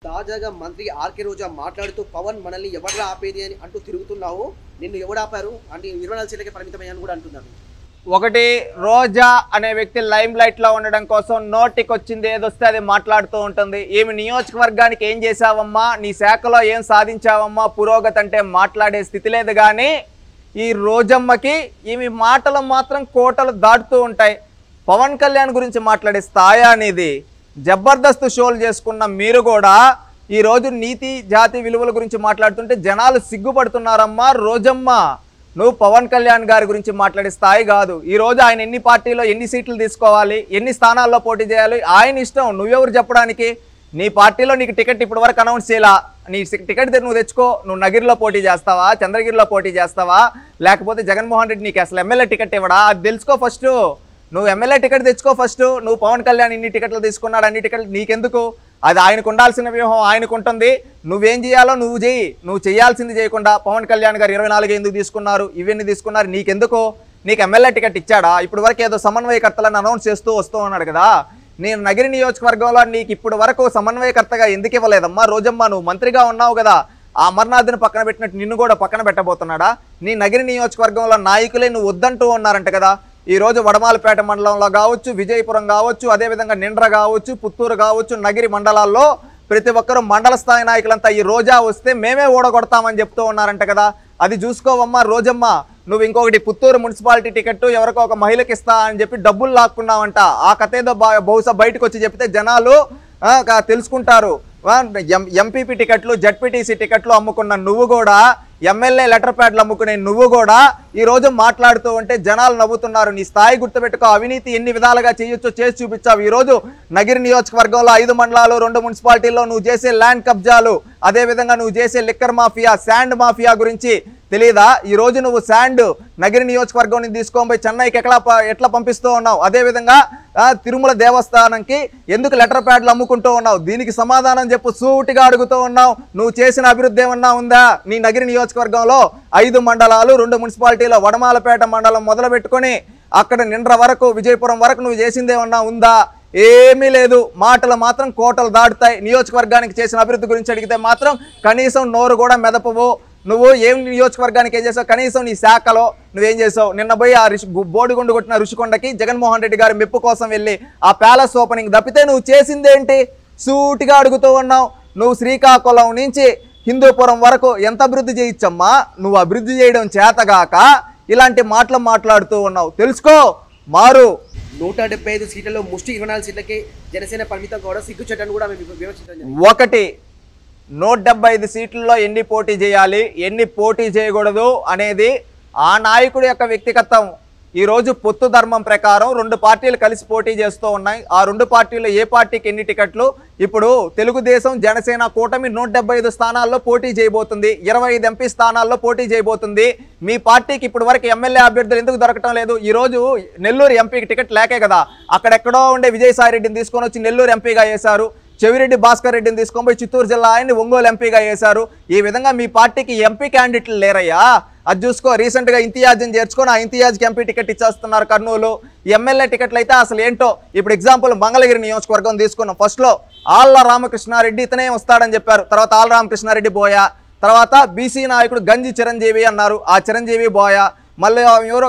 తాజాగా మంత్రి ఆర్కే రోజా మాట్లాడుతూ పవన్ మనల్ని ఎవరు ఆపేది అని అంటూ తిరుగుతున్నావు, నిన్ను ఎవడు ఆపారు అంటే 24 సీట్లకే పరిమితమయ్యాను కూడా అంటున్నాను. ఒకటి, రోజా అనే వ్యక్తి లైమ్ లైట్ లో ఉండడం కోసం నోటికి వచ్చింది ఏదొస్తే అది మాట్లాడుతూ ఉంటుంది. ఏమి నియోజకవర్గానికి ఏం చేశావమ్మా, నీ శాఖలో ఏం సాధించావమ్మా, పురోగతి అంటే మాట్లాడే స్థితి లేదు. కానీ ఈ రోజమ్మకి ఈమె మాటలు మాత్రం కోటలు దాటుతూ ఉంటాయి. పవన్ కళ్యాణ్ గురించి మాట్లాడే స్థాయి అనేది జబర్దస్త్ షోలు చేసుకున్న మీరు కూడా ఈరోజు నీతి జాతి విలువల గురించి మాట్లాడుతుంటే జనాలు సిగ్గుపడుతున్నారమ్మా. రోజమ్మ, నువ్వు పవన్ కళ్యాణ్ గారి గురించి మాట్లాడే స్థాయి కాదు. ఈరోజు ఆయన ఎన్ని పార్టీలో ఎన్ని సీట్లు తీసుకోవాలి, ఎన్ని స్థానాల్లో పోటీ చేయాలి ఆయన ఇష్టం. నువ్వెవరు చెప్పడానికి? నీ పార్టీలో నీకు టికెట్ ఇప్పటి వరకు అనౌన్స్ చేయాల. నీ టికెట్ నువ్వు తెచ్చుకో. నువ్వు నగిరిలో పోటీ చేస్తావా, చంద్రగిరిలో పోటీ చేస్తావా, లేకపోతే జగన్మోహన్ రెడ్డి నీకు అసలు ఎమ్మెల్యే టికెట్ ఇవ్వడా అది తెలుసుకో ఫస్ట్. నువ్వు ఎమ్మెల్యే టికెట్ తెచ్చుకో ఫస్ట్. నువ్వు పవన్ కళ్యాణ్ ఇన్ని టికెట్లు తీసుకున్నాడు, అన్ని టికెట్లు నీకెందుకు? అది ఆయనకు ఉండాల్సిన వ్యూహం ఆయనకు ఉంటుంది. నువ్వేం చేయాలో నువ్వు చేయి. నువ్వు చేయాల్సింది చేయకుండా పవన్ కళ్యాణ్ గారు 24 ఎందుకు తీసుకున్నారు, ఇవన్నీ తీసుకున్నారు, నీకెందుకు? నీకు ఎమ్మెల్యే టికెట్ ఇచ్చాడా? ఇప్పుడు వరకు ఏదో సమన్వయకర్తలను అనౌన్స్ చేస్తూ వస్తూ ఉన్నాడు కదా. నేను నగిరి నియోజకవర్గంలో నీకు ఇప్పుడు వరకు సమన్వయకర్తగా ఎందుకు ఇవ్వలేదమ్మా? రోజమ్మ, నువ్వు మంత్రిగా ఉన్నావు కదా, ఆ అమర్నాథ్ని పక్కన పెట్టినట్టు నిన్ను కూడా పక్కన పెట్టబోతున్నాడా? నీ నగిరి నియోజకవర్గంలో నాయకులే నువ్వు వద్దంటూ ఉన్నారంట కదా. ఈరోజు వడమాలపేట మండలంలో కావచ్చు, విజయపురం కావచ్చు, అదేవిధంగా నిండ్ర కావచ్చు, పుత్తూరు కావచ్చు, నగిరి మండలాల్లో ప్రతి ఒక్కరూ మండల స్థాయి నాయకులంతా ఈ రోజా వస్తే మేమే ఓడగొడతామని చెప్తూ ఉన్నారంట కదా. అది చూసుకోవమ్మా రోజమ్మ. నువ్వు ఇంకొకటి పుత్తూరు మున్సిపాలిటీ టికెట్ ఎవరికో ఒక మహిళకి ఇస్తా అని చెప్పి డబ్బులు లాక్కున్నావంట. ఆ కథ ఏదో బహుశా బయటకు వచ్చి చెప్తే జనాలు తెలుసుకుంటారు. ఎంపీపీ టికెట్లు, జడ్పీటీసీ టికెట్లు అమ్ముకున్న నువ్వు కూడా, ఎమ్మెల్యే లెటర్ ప్యాడ్లు అమ్ముకునే నువ్వు కూడా ఈరోజు మాట్లాడుతూ ఉంటే జనాలు నవ్వుతున్నారు. నీ స్థాయి గుర్తుపెట్టుకో. అవినీతి ఎన్ని విధాలుగా చేయొచ్చో చేసి చూపించావు. ఈరోజు నగిరి నియోజకవర్గంలో 5 మండలాలు 2 మున్సిపాలిటీల్లో నువ్వు చేసే ల్యాండ్ కబ్జాలు, అదేవిధంగా నువ్వు చేసే లిక్కర్ మాఫియా, శాండ్ మాఫియా గురించి తెలీదా? ఈరోజు నువ్వు శాండ్ నగిరి నియోజకవర్గం నుంచి తీసుకొని పోయి చెన్నైకి ఎట్లా పంపిస్తూ ఉన్నావు? అదేవిధంగా తిరుమల దేవస్థానంకి ఎందుకు లెటర్ ప్యాడ్లు అమ్ముకుంటూ ఉన్నావు? దీనికి సమాధానం చెప్పు. సూటిగా అడుగుతూ ఉన్నావు. నువ్వు చేసిన అభివృద్ధి ఏమన్నా ఉందా? నీ నగిరి నియోజకవర్గంలో 5 మండలాలు 2 మున్సిపాలిటీలో వడమాలపేట మండలం మొదలు పెట్టుకొని అక్కడ నిండ్ర వరకు, విజయపురం వరకు నువ్వు చేసిందేమన్నా ఉందా? ఏమీ లేదు. మాటలు మాత్రం కోటలు దాటుతాయి. నియోజకవర్గానికి చేసిన అభివృద్ధి గురించి అడిగితే మాత్రం కనీసం నోరు కూడా మెదపవు. నువ్వు ఏం నియోజకవర్గానికి ఏం చేసావు? కనీసం నీ శాఖలో నువ్వేం చేసావు? నిన్న పోయి ఆ బోడిగుండు కొట్టిన ఋషికొండకి జగన్మోహన్ రెడ్డి గారి మెప్పు కోసం వెళ్ళి ఆ ప్యాలెస్ ఓపెనింగ్ తప్పితే నువ్వు చేసిందేంటి? సూటిగా అడుగుతూ ఉన్నావు. నువ్వు శ్రీకాకుళం నుంచి హిందూపురం వరకు ఎంత అభివృద్ధి చేయొచ్చమ్మా? నువ్వు అభివృద్ధి చేయడం చేతగాక ఇలాంటి మాటలు మాట్లాడుతూ ఉన్నావు. తెలుసుకో, మారు. 175 సీట్లలో ముష్టి 24 సీట్లకే జనసేన పరిమితం కూడా సిగ్గుచెట్టని కూడా మేము విమర్శించాం. ఒకటి, 175 సీట్లలో ఎన్ని పోటీ చేయాలి, ఎన్ని పోటీ చేయకూడదు అనేది ఆ నాయకుడి యొక్క వ్యక్తిగతం. ఈరోజు పొత్తు ధర్మం ప్రకారం 2 పార్టీలు కలిసి పోటీ చేస్తూ ఉన్నాయి. ఆ 2 పార్టీలు ఏ పార్టీకి ఎన్ని టికెట్లు? ఇప్పుడు తెలుగుదేశం జనసేన కూటమి 175 స్థానాల్లో పోటీ చేయబోతుంది. 25 ఎంపీ స్థానాల్లో పోటీ చేయబోతుంది. మీ పార్టీకి ఇప్పుడు వరకు ఎమ్మెల్యే అభ్యర్థులు ఎందుకు దొరకటం లేదు? ఈరోజు నెల్లూరు ఎంపీకి టికెట్ లేకే కదా. అక్కడెక్కడో ఉండే విజయసాయి రెడ్డిని తీసుకొని వచ్చి నెల్లూరు ఎంపీగా వేశారు. చెవిరెడ్డి భాస్కర్ రెడ్డిని తీసుకొని పోయి చిత్తూరు జిల్లా ఆయన్ని ఒంగోలు ఎంపీగా వేశారు. ఈ విధంగా మీ పార్టీకి ఎంపీ క్యాండిడేట్లు లేరయ్యా. అది చూసుకో. రీసెంట్గా ఇంతియాజ్ని చేర్చుకొని ఆ ఇంతియాజ్కి ఎంపీ టికెట్ ఇచ్చేస్తున్నారు కర్నూలు. ఎమ్మెల్యే టికెట్లు అయితే అసలు ఏంటో. ఇప్పుడు ఎగ్జాంపుల్ మంగళగిరి నియోజకవర్గం తీసుకున్నాం. ఫస్ట్లో ఆళ్ల రామకృష్ణారెడ్డి ఇతనే వస్తాడని చెప్పారు. తర్వాత ఆళ్ల రామకృష్ణారెడ్డి బోయా, తర్వాత బీసీ నాయకుడు గంజి చిరంజీవి అన్నారు. ఆ చిరంజీవి బోయా. మళ్ళీ ఎవరో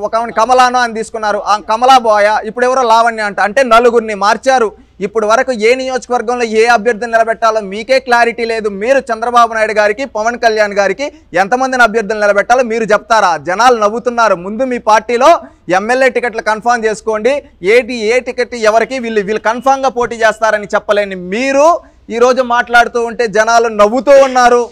ఒక కమలానో అని తీసుకున్నారు. ఆ కమలా బోయా. ఇప్పుడు ఎవరో లావణ్య అంటే 4గురిని మార్చారు. ఇప్పుడు వరకు ఏ నియోజకవర్గంలో ఏ అభ్యర్థిని నిలబెట్టాలో మీకే క్లారిటీ లేదు. మీరు చంద్రబాబు నాయుడు గారికి, పవన్ కళ్యాణ్ గారికి ఎంతమందిని అభ్యర్థులు నిలబెట్టాలో మీరు చెప్తారా? జనాలు నవ్వుతున్నారు. ముందు మీ పార్టీలో ఎమ్మెల్యే టికెట్లు కన్ఫర్మ్ చేసుకోండి. ఏ టికెట్ ఎవరికి వీళ్ళు కన్ఫర్మ్గా పోటీ చేస్తారని చెప్పలేని మీరు ఈరోజు మాట్లాడుతూ ఉంటే జనాలు నవ్వుతూ ఉన్నారు.